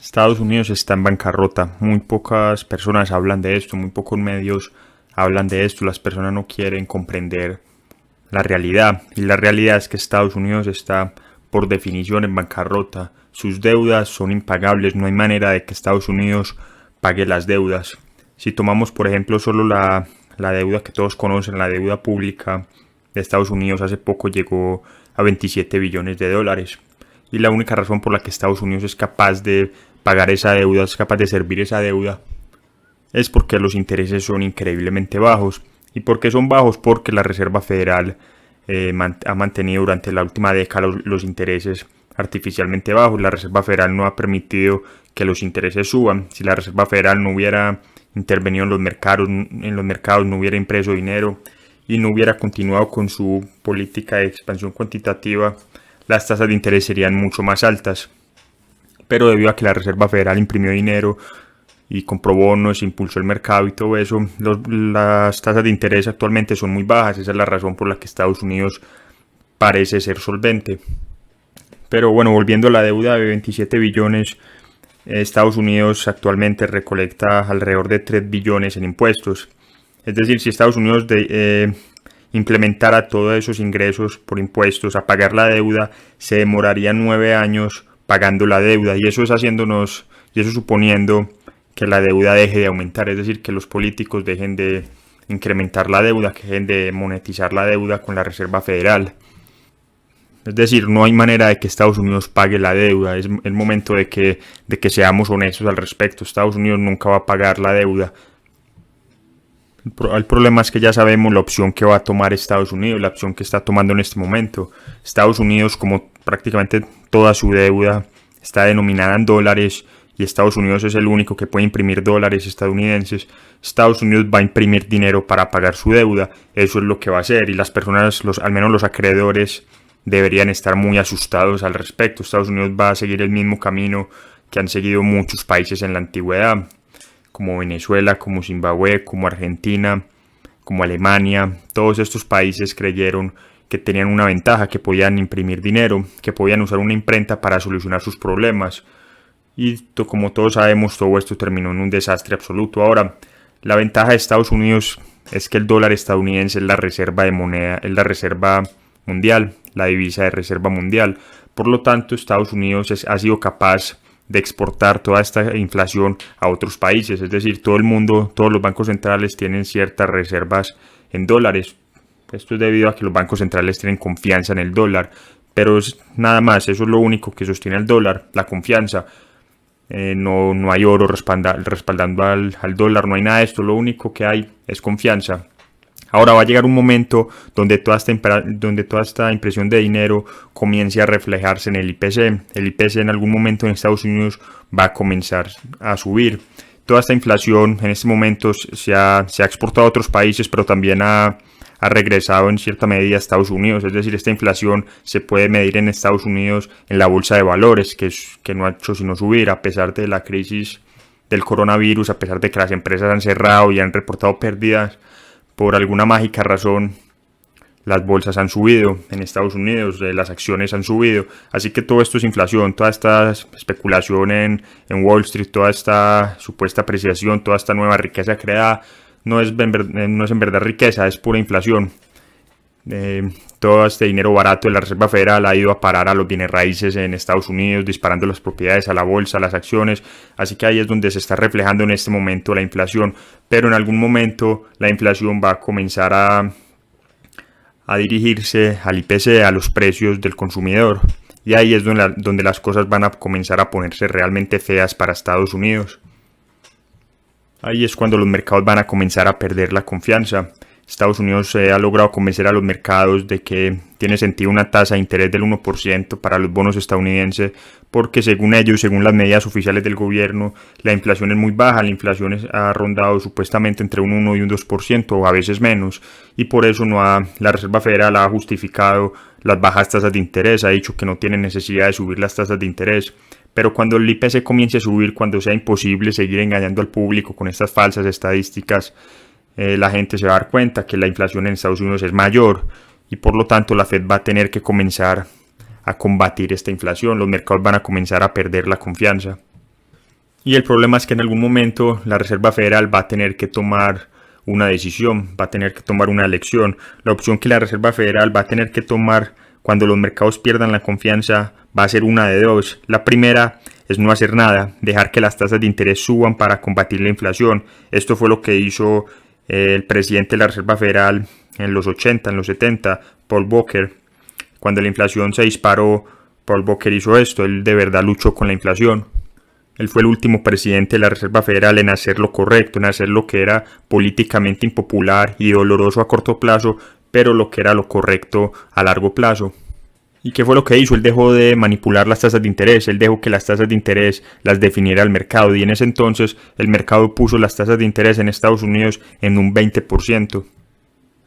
Estados Unidos está en bancarrota. Muy pocas personas hablan de esto, muy pocos medios hablan de esto. Las personas no quieren comprender la realidad. Y la realidad es que Estados Unidos está por definición en bancarrota. Sus deudas son impagables. No hay manera de que Estados Unidos pague las deudas. Si tomamos, por ejemplo, solo la deuda que todos conocen, la deuda pública de Estados Unidos, hace poco llegó a 27 billones de dólares. Y la única razón por la que Estados Unidos es capaz de pagar esa deuda, es capaz de servir esa deuda, es porque los intereses son increíblemente bajos. ¿Y por qué son bajos? Porque la Reserva Federal ha mantenido durante la última década los intereses artificialmente bajos. La Reserva Federal no ha permitido que los intereses suban. Si la Reserva Federal no hubiera intervenido en los mercados, no hubiera impreso dinero y no hubiera continuado con su política de expansión cuantitativa, las tasas de interés serían mucho más altas. Pero debido a que la Reserva Federal imprimió dinero y compró bonos, impulsó el mercado y todo eso, las tasas de interés actualmente son muy bajas. Esa es la razón por la que Estados Unidos parece ser solvente. Pero bueno, volviendo a la deuda de 27 billones, Estados Unidos actualmente recolecta alrededor de 3 billones en impuestos. Es decir, si Estados Unidos implementara todos esos ingresos por impuestos a pagar la deuda, se demoraría 9 años pagando la deuda, y eso suponiendo que la deuda deje de aumentar, es decir, que los políticos dejen de incrementar la deuda, que dejen de monetizar la deuda con la Reserva Federal. Es decir, no hay manera de que Estados Unidos pague la deuda. Es el momento de que seamos honestos al respecto. Estados Unidos nunca va a pagar la deuda. El problema es que ya sabemos la opción que va a tomar Estados Unidos, la opción que está tomando en este momento. Estados Unidos, como prácticamente toda su deuda está denominada en dólares, y Estados Unidos es el único que puede imprimir dólares estadounidenses, Estados Unidos va a imprimir dinero para pagar su deuda. Eso es lo que va a hacer, y las personas, al menos los acreedores, deberían estar muy asustados al respecto. Estados Unidos va a seguir el mismo camino que han seguido muchos países en la antigüedad, como Venezuela, como Zimbabue, como Argentina, como Alemania. Todos estos países creyeron que tenían una ventaja, que podían imprimir dinero, que podían usar una imprenta para solucionar sus problemas. Y como todos sabemos, todo esto terminó en un desastre absoluto. Ahora, la ventaja de Estados Unidos es que el dólar estadounidense es la reserva de moneda, es la reserva mundial, la divisa de reserva mundial. Por lo tanto, Estados Unidos ha sido capaz de exportar toda esta inflación a otros países. Es decir, todo el mundo, todos los bancos centrales tienen ciertas reservas en dólares. Esto es debido a que los bancos centrales tienen confianza en el dólar. Pero es nada más, eso es lo único que sostiene el dólar, la confianza. No hay oro respaldando al dólar, no hay nada de esto. Lo único que hay es confianza. Ahora va a llegar un momento donde toda esta impresión de dinero comience a reflejarse en el IPC. El IPC en algún momento en Estados Unidos va a comenzar a subir. Toda esta inflación en este momento se ha exportado a otros países, pero también ha regresado en cierta medida a Estados Unidos. Es decir, esta inflación se puede medir en Estados Unidos en la bolsa de valores, que no ha hecho sino subir a pesar de la crisis del coronavirus, a pesar de que las empresas han cerrado y han reportado pérdidas. Por alguna mágica razón, las bolsas han subido en Estados Unidos, las acciones han subido. Así que todo esto es inflación, toda esta especulación en Wall Street, toda esta supuesta apreciación, toda esta nueva riqueza creada, no es en verdad riqueza, es pura inflación. Todo este dinero barato de la Reserva Federal ha ido a parar a los bienes raíces en Estados Unidos, disparando las propiedades a la bolsa, a las acciones. Así que ahí es donde se está reflejando en este momento la inflación. Pero en algún momento la inflación va a comenzar a dirigirse al IPC, a los precios del consumidor. Y ahí es donde las cosas van a comenzar a ponerse realmente feas para Estados Unidos. Ahí es cuando los mercados van a comenzar a perder la confianza. Estados Unidos ha logrado convencer a los mercados de que tiene sentido una tasa de interés del 1% para los bonos estadounidenses, porque según ellos, según las medidas oficiales del gobierno, la inflación es muy baja. La inflación ha rondado supuestamente entre un 1 y un 2% o a veces menos, y por eso la Reserva Federal ha justificado las bajas tasas de interés, ha dicho que no tiene necesidad de subir las tasas de interés. Pero cuando el IPC comience a subir, cuando sea imposible seguir engañando al público con estas falsas estadísticas, la gente se va a dar cuenta que la inflación en Estados Unidos es mayor, y por lo tanto la Fed va a tener que comenzar a combatir esta inflación. Los mercados van a comenzar a perder la confianza. Y el problema es que en algún momento la Reserva Federal va a tener que tomar una decisión, va a tener que tomar una elección. La opción que la Reserva Federal va a tener que tomar cuando los mercados pierdan la confianza va a ser una de dos. La primera es no hacer nada, dejar que las tasas de interés suban para combatir la inflación. Esto fue lo que hizo el presidente de la Reserva Federal en los 80, en los 70, Paul Volcker. Cuando la inflación se disparó, Paul Volcker hizo esto, él de verdad luchó con la inflación. Él fue el último presidente de la Reserva Federal en hacer lo correcto, en hacer lo que era políticamente impopular y doloroso a corto plazo, pero lo que era lo correcto a largo plazo. ¿Y qué fue lo que hizo? Él dejó de manipular las tasas de interés, él dejó que las tasas de interés las definiera el mercado, y en ese entonces el mercado puso las tasas de interés en Estados Unidos en un 20%.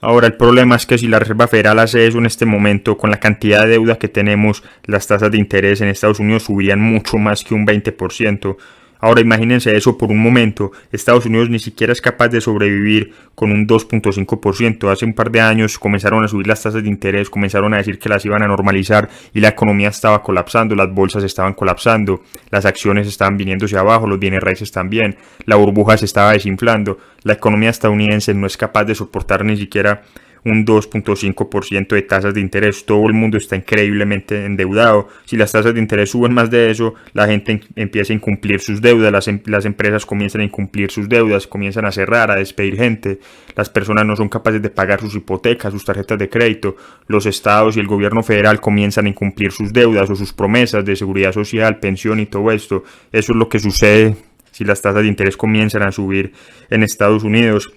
Ahora el problema es que si la Reserva Federal hace eso en este momento, con la cantidad de deuda que tenemos, las tasas de interés en Estados Unidos subirían mucho más que un 20%. Ahora imagínense eso por un momento, Estados Unidos ni siquiera es capaz de sobrevivir con un 2.5%. Hace un par de años comenzaron a subir las tasas de interés, comenzaron a decir que las iban a normalizar y la economía estaba colapsando, las bolsas estaban colapsando, las acciones estaban viniéndose abajo, los bienes raíces también, la burbuja se estaba desinflando, la economía estadounidense no es capaz de soportar ni siquiera un 2.5% de tasas de interés. Todo el mundo está increíblemente endeudado. Si las tasas de interés suben más de eso, la gente empieza a incumplir sus deudas, las empresas comienzan a incumplir sus deudas, comienzan a cerrar, a despedir gente, las personas no son capaces de pagar sus hipotecas, sus tarjetas de crédito, los estados y el gobierno federal comienzan a incumplir sus deudas o sus promesas de seguridad social, pensión y todo esto. Eso es lo que sucede si las tasas de interés comienzan a subir en Estados Unidos.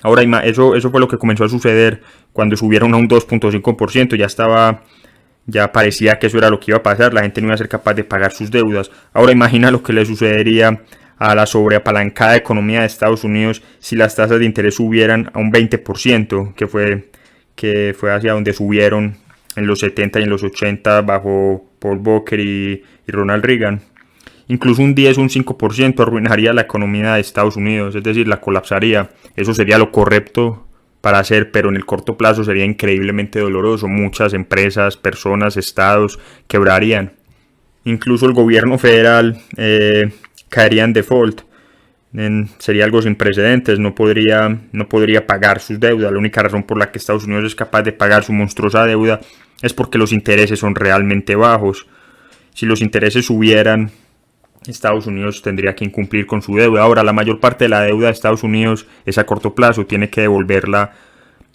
Ahora eso fue lo que comenzó a suceder cuando subieron a un 2.5%, ya parecía que eso era lo que iba a pasar, la gente no iba a ser capaz de pagar sus deudas. Ahora imagina lo que le sucedería a la sobreapalancada economía de Estados Unidos si las tasas de interés subieran a un 20%, que fue hacia donde subieron en los 70 y en los 80 bajo Paul Volcker y Ronald Reagan. Incluso un 10 o un 5% arruinaría la economía de Estados Unidos, es decir, la colapsaría. Eso sería lo correcto para hacer, pero en el corto plazo sería increíblemente doloroso. Muchas empresas, personas, estados quebrarían. Incluso el gobierno federal caería en default. Sería algo sin precedentes, no podría pagar sus deudas. La única razón por la que Estados Unidos es capaz de pagar su monstruosa deuda es porque los intereses son realmente bajos. Si los intereses subieran, Estados Unidos tendría que incumplir con su deuda. Ahora, la mayor parte de la deuda de Estados Unidos es a corto plazo, tiene que devolverla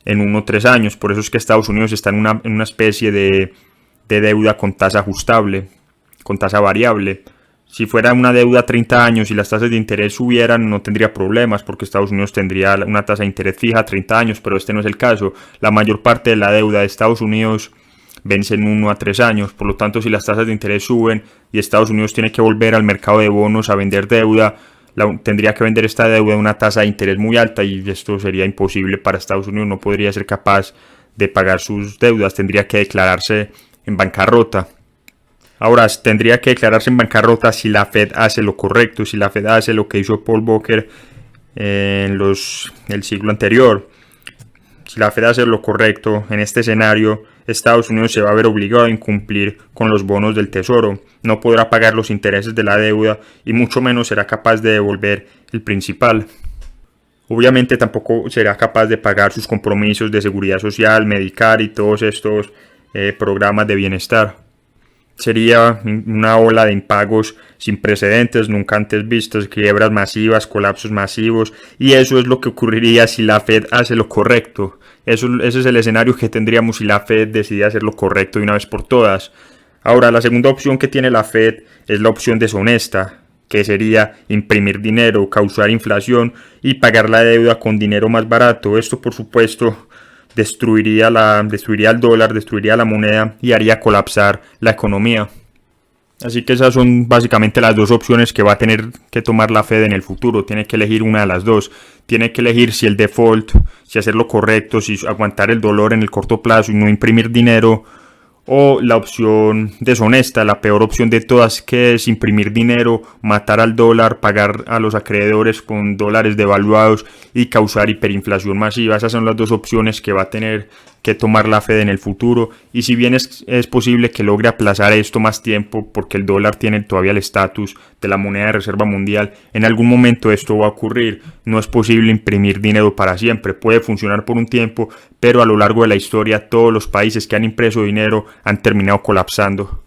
en 1 o 3 años. Por eso es que Estados Unidos está en una especie de deuda con tasa ajustable, con tasa variable. Si fuera una deuda a 30 años y las tasas de interés subieran, no tendría problemas, porque Estados Unidos tendría una tasa de interés fija a 30 años, pero este no es el caso. La mayor parte de la deuda de Estados Unidos vence en 1 a 3 años, por lo tanto si las tasas de interés suben y Estados Unidos tiene que volver al mercado de bonos a vender deuda, tendría que vender esta deuda a una tasa de interés muy alta y esto sería imposible para Estados Unidos, no podría ser capaz de pagar sus deudas, tendría que declararse en bancarrota. Ahora, tendría que declararse en bancarrota si la Fed hace lo correcto, si la Fed hace lo que hizo Paul Volcker en el siglo anterior. Si la Fed hace lo correcto en este escenario, Estados Unidos se va a ver obligado a incumplir con los bonos del tesoro, no podrá pagar los intereses de la deuda y mucho menos será capaz de devolver el principal. Obviamente tampoco será capaz de pagar sus compromisos de seguridad social, Medicare y todos estos programas de bienestar. Sería una ola de impagos sin precedentes, nunca antes vistos, quiebras masivas, colapsos masivos, y eso es lo que ocurriría si la Fed hace lo correcto. Ese es el escenario que tendríamos si la Fed decide hacer lo correcto de una vez por todas. Ahora, la segunda opción que tiene la Fed es la opción deshonesta, que sería imprimir dinero, causar inflación y pagar la deuda con dinero más barato. Esto, por supuesto, destruiría el dólar, destruiría la moneda y haría colapsar la economía. Así que esas son básicamente las dos opciones que va a tener que tomar la Fed en el futuro. Tiene que elegir una de las dos. Tiene que elegir si el default, si hacer lo correcto, si aguantar el dolor en el corto plazo y no imprimir dinero, o la opción deshonesta, la peor opción de todas, que es imprimir dinero, matar al dólar, pagar a los acreedores con dólares devaluados y causar hiperinflación masiva. Esas son las dos opciones que va a tener que tomar la Fed en el futuro, y si bien es posible que logre aplazar esto más tiempo porque el dólar tiene todavía el estatus de la moneda de reserva mundial, en algún momento esto va a ocurrir. No es posible imprimir dinero para siempre, puede funcionar por un tiempo, pero a lo largo de la historia todos los países que han impreso dinero han terminado colapsando.